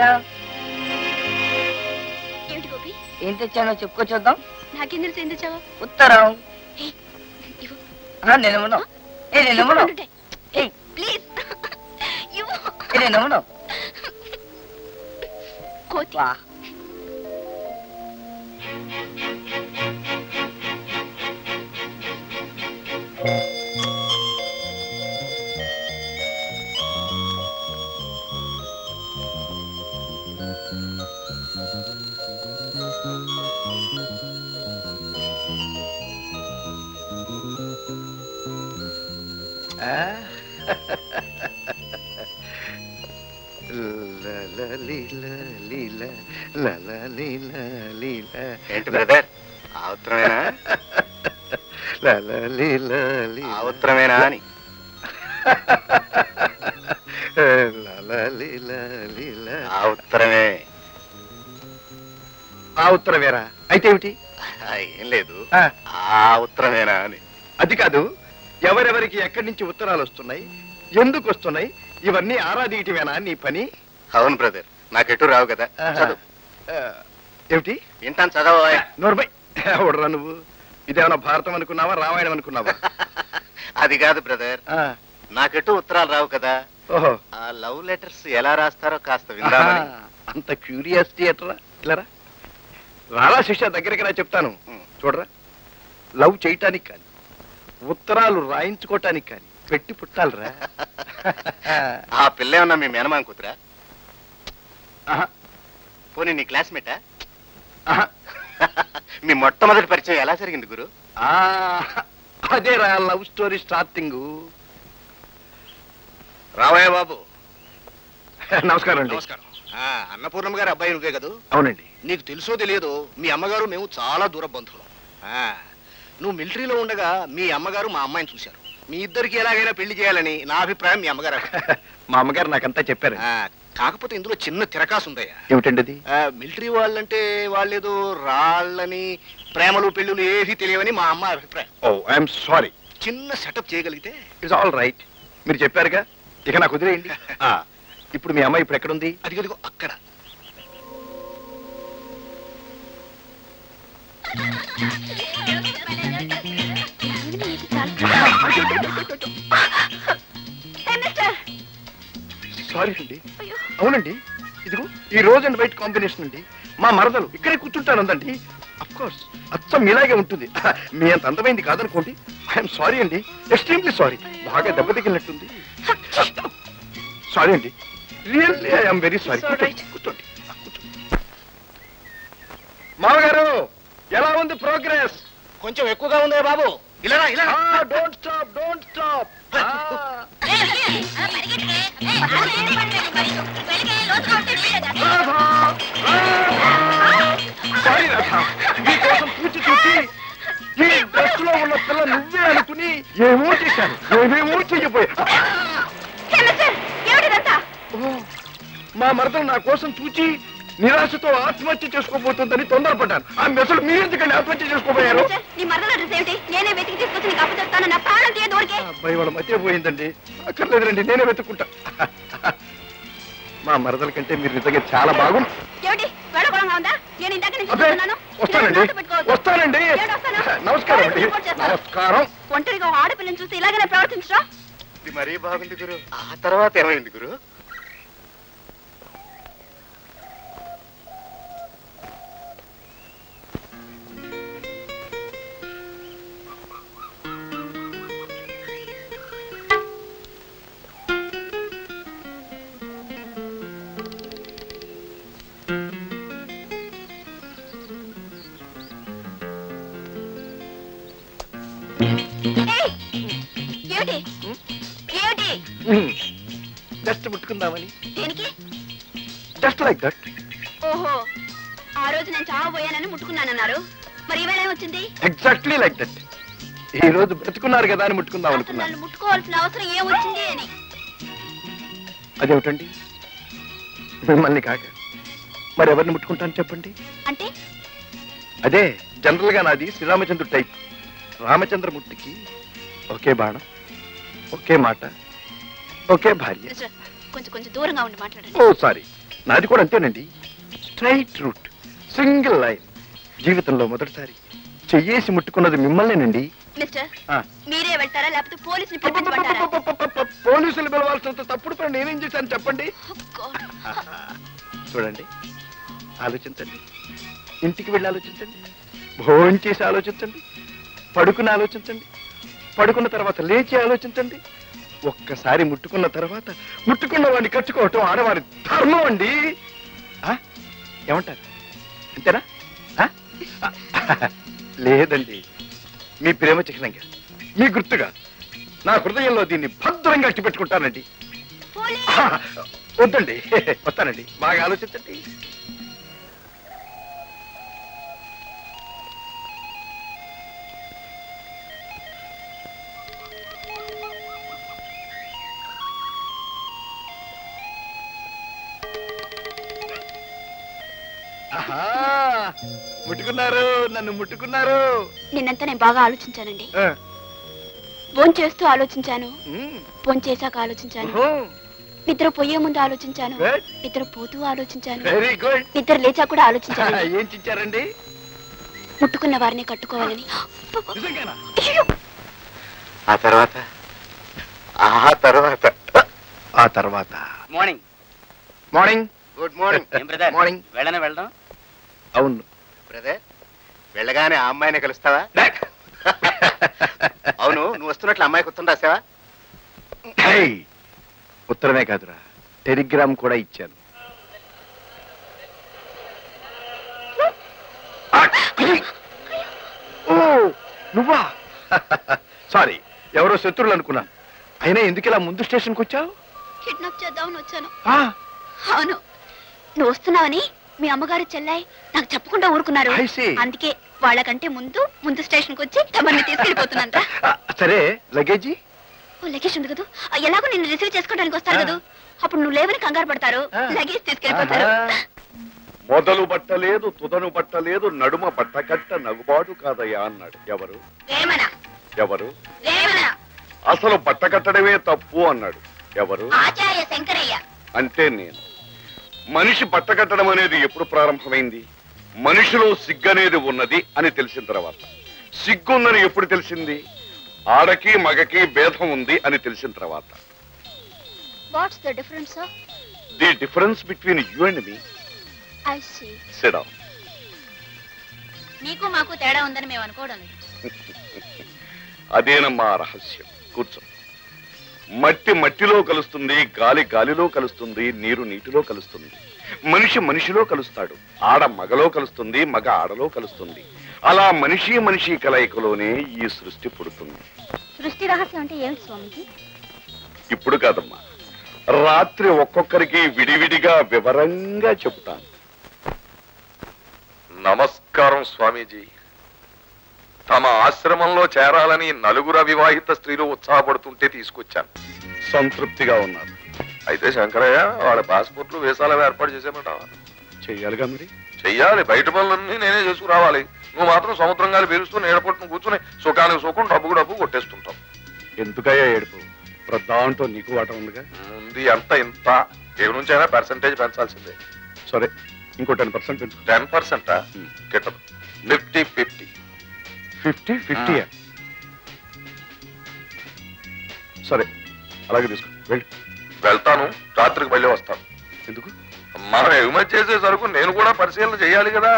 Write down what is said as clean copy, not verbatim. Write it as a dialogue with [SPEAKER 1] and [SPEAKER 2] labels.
[SPEAKER 1] తెచ్చావు?
[SPEAKER 2] ఏమిటి గోపి?
[SPEAKER 1] ఏం తెచ్చానో చెప్పుకో చూద్దాం.
[SPEAKER 2] నాకేం తెలుసు ఏం తెచ్చావా?
[SPEAKER 1] ఉత్తరం. నేను
[SPEAKER 2] ప్లీజ్
[SPEAKER 1] నేను
[SPEAKER 2] కోతి.
[SPEAKER 3] ఏంటి బ్రదర్, ఆ ఉత్తరమేనా? ఆ ఉత్తరమేనా అని. ఆ ఉత్తరమే.
[SPEAKER 4] ఆ ఉత్తరమేరా? అయితే ఏమిటి?
[SPEAKER 3] ఏం లేదు, ఆ ఉత్తరమేనా అని.
[SPEAKER 4] అది కాదు, ఎవరెవరికి ఎక్కడి నుంచి ఉత్తరాలు వస్తున్నాయి, ఎందుకు వస్తున్నాయి, ఇవన్నీ ఆరాధీయటమేనా నీ పని?
[SPEAKER 3] అవును బ్రదర్, నాకెటు రావు కదా. చదువు.
[SPEAKER 4] ఏమిటి?
[SPEAKER 3] వింటాను, చదవ.
[SPEAKER 4] నోర్బై, ఎవడరా నువ్వు? ఇదేమన్నా భారతం అనుకున్నావా, రామాయణం అనుకున్నావా?
[SPEAKER 3] అది కాదు బ్రదర్, నాకెటు ఉత్తరాలు రావు కదా.
[SPEAKER 4] ఓహో,
[SPEAKER 3] ఆ లవ్ లెటర్స్ ఎలా రాస్తారో కాస్త విందామని.
[SPEAKER 4] అంత క్యూరియాసిటీ ఎట్రా? ఇలారా రాలా శిష్య, దగ్గరికి రా చెప్తాను. చూడరా, లవ్ చేయటానికి కానీ ఉత్తరాలు రాయించుకోవటానికి కానీ పెట్టి పుట్టాలరా.
[SPEAKER 3] ఆ పిల్ల ఏమన్నా మీ మేనమామ కూతురా? పోనీ నీ క్లాస్మేటా? మీ మొట్టమొదటి పరిచయం ఎలా జరిగింది గురు?
[SPEAKER 4] అదే రా లవ్ స్టోరీ స్టార్టింగ్.
[SPEAKER 3] రావయ్య బాబు.
[SPEAKER 4] నమస్కారం అండి.
[SPEAKER 3] నమస్కారం. అన్నపూర్ణమ్మ గారి అబ్బాయి నువ్వే కదా?
[SPEAKER 4] అవునండి.
[SPEAKER 3] నీకు తెలుసో తెలియదో మీ అమ్మగారు మేము చాలా దూర బంధువులం. నువ్వు మిలిటరీలో ఉండగా మీ అమ్మగారు మా అమ్మాయిని చూశారు. మీ ఇద్దరికి ఎలాగైనా పెళ్లి చేయాలని నా అభిప్రాయం. మీ అమ్మగారు
[SPEAKER 4] మా అమ్మగారు నాకంతా చెప్పారు.
[SPEAKER 3] కాకపోతే ఇందులో చిన్న తిరకాసు ఉందయ్యా.
[SPEAKER 4] ఏమిటండి అది?
[SPEAKER 3] మిలిటరీ వాళ్ళంటే వాళ్ళేదో రాళ్ళని ప్రేమలు పెళ్ళులు ఏవి తెలియవని మా అమ్మ అభిప్రాయం.
[SPEAKER 4] ఓ ఐఎమ్ సారీ.
[SPEAKER 3] చిన్న సెటప్ చేయగలిగితే
[SPEAKER 4] ఇట్స్ ఆల్ రైట్. మీరు చెప్పారుగా, ఇక నాకు వదిలేయండి. ఇప్పుడు మీ అమ్మాయి ఇప్పుడు ఎక్కడుంది?
[SPEAKER 3] అదిగదిగో అక్కడ.
[SPEAKER 4] సారీ అండి. అవునండి, ఇదిగో ఈ రోజ్ అండ్ వైట్ కాంబినేషన్ అండి. మా మరదలు ఇక్కడే కూర్చుంటానందండి. అఫ్ కోర్స్ అచ్చం మీలాగే ఉంటుంది. మీ అంత అందమైంది కాదనుకోండి. ఐఎమ్ సారీ అండి, ఎక్స్ట్రీమ్లీ సారీ. బాగా దెబ్బ తగిలినట్టుంది. సారీ అండి, రియల్లీ ఐఎమ్ వెరీ సారీ. కూర్చోండి. మామగారు, ఎలా ఉంది ప్రోగ్రెస్?
[SPEAKER 3] కొంచెం ఎక్కువగా ఉంది బాబు. ఇలా ఇలా.
[SPEAKER 4] Don't stop, don't stop. Sorry Radha, మీకోసం పూచి చూసి ఈ డ్రెస్ లో ఉన్న పిల్ల నువ్వే అనుకుని ఏమో చేశాను, ఏమేమో చెయ్యపోయా. మా మరదలు నా కోసం చూచి నిరాశతో ఆత్మహత్య చేసుకోబోతుందని తొందరపడ్డాను. ఆ మెసలు మీరెందుకండి ఆత్మహత్య చేసుకోబోయారు? అబ్బాయి వాళ్ళ మధ్య పోయిందండి. అక్కర్లేదురండి, నేనే వెతుక్కుంటా. మా మరదల కంటే మీరు నిజంగా చాలా బాగుంది. వస్తానండి, వస్తానండి. నమస్కారం అండి. నమస్కారం.
[SPEAKER 2] ఒంటరిగా ఆడపిల్లని చూసి ఇలాగనే ప్రవర్తించరా?
[SPEAKER 3] ఇది మరీ బాగుంది గురు. ఆ తర్వాత ఏమైంది గురు?
[SPEAKER 4] జస్ట్ ముట్టుకుందామని. Just like that.
[SPEAKER 2] ఓహో, ఆ రోజు నేను చావబోయానని ముట్టుకున్నానన్నారు, మరి ఈవేళ ఏమొచ్చింది?
[SPEAKER 4] Exactly like that. ఈ రోజు బ్రతుకున్నారు కదా అని ముట్టుకుందాం అనుకున్నాను.
[SPEAKER 2] ముట్టుకోవాల్సిన అవసరం ఏమొచ్చింది అని.
[SPEAKER 4] అదేమిటండి, మిమ్మల్ని కాక మరి ఎవరిని ముట్టుకుంటాను చెప్పండి?
[SPEAKER 2] అంటే
[SPEAKER 4] అదే జనరల్ గా నాది శ్రీరామచంద్రుడు టైప్. రామచంద్రమూర్తికి ఒకే బాణం, ఒకే మాట, ఒకే భార్య.
[SPEAKER 2] కొంచెం కొంచెం దూరంగా ఉండి మాట్లాడండి.
[SPEAKER 4] Oh sorry. నాది కూడా అంతేనండి. Straight route, single line. జీవితంలో మొదటిసారి చెయ్యేసి ముట్టుకున్నది మిమ్మల్నేనండి.
[SPEAKER 2] మిస్టర్, మీరే వెళ్తారా లేకపోతే పోలీసుని పిలిపించమంటారా?
[SPEAKER 4] పోలీసులు పిలవాల్సినంత తప్పుడు పని నేనేం చేశాను చెప్పండి. చూడండి, ఆలోచించండి. ఇంటికి వెళ్ళి ఆలోచించండి, భోజనం చేసి ఆలోచించండి, పడుకుని ఆలోచించండి, పడుకున్న తర్వాత లేచి ఆలోచించండి. ఒక్కసారి ముట్టుకున్న తర్వాత ముట్టుకున్న వాడిని కట్టుకోవటం ఆడవారి ధర్మం అండి. ఏమంటారు? అంతేనా? లేదండి, మీ ప్రేమ చిహ్నంగా, మీ గుర్తుగా నా హృదయంలో దీన్ని భద్రంగా అట్టి పెట్టుకుంటానండి. వద్దండి, వస్తానండి. బాగా ఆలోచించండి. ముట్టుకున్నారు, నన్ను ముట్టుకున్నారు.
[SPEAKER 2] నిన్నంతా నేను బాగా ఆలోచించానండి. ఫోన్ చేస్తూ ఆలోచించాను, ఫోన్ చేశాక ఆలోచించాను, నిద్ర పోయే ముందు ఆలోచించాను, నిద్ర పోతూ ఆలోచించాను,
[SPEAKER 4] వెరీ గుడ్.
[SPEAKER 2] నిద్ర లేచా కూడా ఆలోచించాను.
[SPEAKER 4] ఏం చించారండి?
[SPEAKER 2] ముట్టుకున్న వారిని కట్టుకోవాలని.
[SPEAKER 4] ఆ తర్వాత ఆ తర్వాత ఆ తర్వాత
[SPEAKER 1] మార్నింగ్.
[SPEAKER 4] మార్నింగ్.
[SPEAKER 3] Good morning.
[SPEAKER 1] ఏం బ్రదర్,
[SPEAKER 3] మార్నింగ్.
[SPEAKER 1] వెళ్దాం.
[SPEAKER 4] అవును
[SPEAKER 3] బ్రదర్, వెళ్ళగానే ఆ అమ్మాయిని కలుస్తావా? అవును, నువ్వు వస్తున్నట్లు అమ్మాయికి ఉత్తరం రాసావా?
[SPEAKER 4] ఉత్తరమే కాదురా, టెలిగ్రామ్ కూడా ఇచ్చాను. ఓ నువ్వా? సారీ, ఎవరో శత్రువులు అనుకున్నాను. అయినా ఎందుకు ఇలా ముందు స్టేషన్కి వచ్చావు?
[SPEAKER 2] కిడ్నాప్ చేద్దామని వచ్చాను. అవును, నువ్వు వస్తున్నావని మీ అమ్మగారు చెల్లాయి నాకు చెప్పకుండా ఊరుకున్నారు. అందుకే వాళ్ళకంటే ముందు స్టేషన్ కి వచ్చి తమని తీసుకెళ్ళిపోతున్నంత.
[SPEAKER 4] సరే, లగేజీ?
[SPEAKER 2] ఓ లగేజ్ ఉంది కదా, ఎలాగో నిన్ను రిసీవ్ చేసుకోవడానికి వస్తారు కదా, అప్పుడు నువ్వు లేవని కంగారు పడతారు, లగేజ్ తీసుకెళ్ళిపోతారు.
[SPEAKER 5] మొదలు బట్టలేదు, తుదను బట్టలేదు, నడుమ బట్టకట్ట నగుబాటు కాదయ్యా అన్నాడు. ఎవరు?
[SPEAKER 2] వేమన.
[SPEAKER 5] ఎవరు?
[SPEAKER 2] వేమన.
[SPEAKER 5] అసలు బట్టకట్టడమే తప్పు అన్నాడు. ఎవరు?
[SPEAKER 2] ఆచార్య శంకరయ్య.
[SPEAKER 5] అంటే నేను. మనిషి బట్టకట్టడం అనేది ఎప్పుడు ప్రారంభమైంది? మనిషిలో సిగ్గనేది ఉన్నది అని తెలిసిన తర్వాత. సిగ్గుందని ఎప్పుడు తెలిసింది? ఆడకి మగకి భేదం ఉంది అని తెలిసిన తర్వాత.
[SPEAKER 2] What's the difference, sir?
[SPEAKER 5] The difference between you and me.
[SPEAKER 2] I see.
[SPEAKER 5] Sit down.
[SPEAKER 2] నీకు మాకు తేడా ఉందని మేము అనుకోవడం లేదు.
[SPEAKER 5] అదేనమ్మా రహస్యం. కూర్చో. మట్టి మట్టిలో కలుస్తుంది, గాలి గాలిలో కలుస్తుంది, నీరు నీటిలో కలుస్తుంది, మనిషి మనిషిలో కలుస్తాడు, ఆడ మగలో కలుస్తుంది, మగ ఆడలో కలుస్తుంది. అలా మనిషి మనిషి కలయికలోనే ఈ సృష్టి పుడుతుంది.
[SPEAKER 2] సృష్టి రహస్యం అంటే ఏమిటి స్వామిజీ?
[SPEAKER 5] ఇప్పుడు కాదమ్మా, రాత్రి ఒక్కొక్కరికి విడివిడిగా వివరంగా చెబుతాను.
[SPEAKER 6] నమస్కారం స్వామీజీ. తమ ఆశ్రమంలో చేరాలని నలుగురు అవివాహిత స్త్రీలు ఉత్సాహపడుతుంటే తీసుకొచ్చాను.
[SPEAKER 5] సంతృప్తిగా ఉన్నారు.
[SPEAKER 6] అయితే శంకరయ్య వాళ్ళ పాస్పోర్ట్లు వీసాలు ఏర్పాటు చేసేమంటావా?
[SPEAKER 5] చెయ్యాలిగా మరి.
[SPEAKER 6] చెయ్యాలి, బయట పనులన్నీ నేనే చేసుకురావాలి. నువ్వు మాత్రం సముద్రంగాలు పీలుస్తూ నీడపట్టును కూర్చుని సుఖానికి సుఖం, డబ్బుకు డబ్బు కొట్టేస్తుంటావు.
[SPEAKER 5] ఎందుకయ్యా ఏడుపు? దాంట్లో నీకు వాట ఉందిగా.
[SPEAKER 6] ఉంది అంత ఇంత, ఏ నుంచి అయినా పర్సంటేజ్ పెంచాల్సిందే.
[SPEAKER 5] సరే, ఇంకో 10% పెంచు.
[SPEAKER 6] 10%? గిట్టదు. 50-50.
[SPEAKER 5] 50-50? సరే, అలాగే తీసుకో.
[SPEAKER 6] వెళ్తాను, రాత్రికి మళ్ళీ వస్తాను.
[SPEAKER 5] ఎందుకు?
[SPEAKER 6] మనం ఎగుమతి చేసే సరుకు నేను కూడా పరిశీలన చేయాలి కదా.